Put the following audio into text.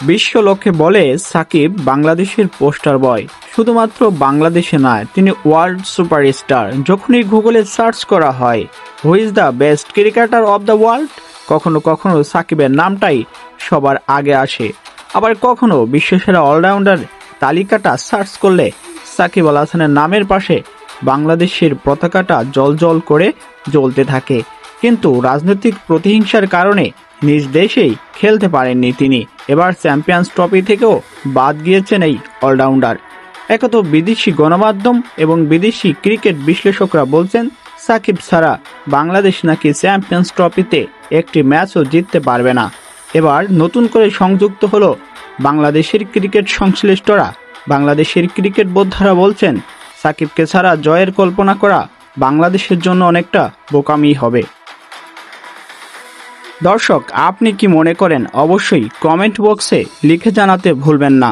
বিশ্ব লোকে বলে সাকিব বাংলাদেশের পোস্টার বয়। শুধুমাত্র বাংলাদেশে নয়, তিনি ওয়ার্ল্ড সুপারস্টার। যখনই গুগলে সার্চ করা হয় who is the best cricketer of the world, কখনো কখনো সাকিবের নামটাই সবার আগে আসে। আবার কখনো বিশ্বসেরা অলরাউন্ডার তালিকাটা সার্চ করলে সাকিব আল হাসানের নামের পাশে বাংলাদেশের পতাকাটা জ্বলজ্বল করে জ্বলতে থাকে। কিন্তু রাজনৈতিক প্রতিহিংসার কারণে নিজ দেশেই খেলতে পারেননি তিনি। এবার চ্যাম্পিয়ন্স ট্রফি থেকেও বাদ গিয়েছেন এই অলরাউন্ডার। একত বিদেশি গণমাধ্যম এবং বিদেশি ক্রিকেট বিশ্লেষকরা বলছেন সাকিব ছাড়া বাংলাদেশ নাকি চ্যাম্পিয়ন্স ট্রফিতে একটি ম্যাচও জিততে পারবে না। এবার নতুন করে সংযুক্ত হলো বাংলাদেশের ক্রিকেট সংশ্লিষ্টরা। বাংলাদেশের ক্রিকেট বোদ্ধারা বলছেন সাকিবকে ছাড়া জয়ের কল্পনা করা বাংলাদেশের জন্য অনেকটা বোকামি হবে। দর্শক, আপনি কি মনে করেন? অবশ্যই কমেন্ট বক্সে লিখে জানাতে ভুলবেন না।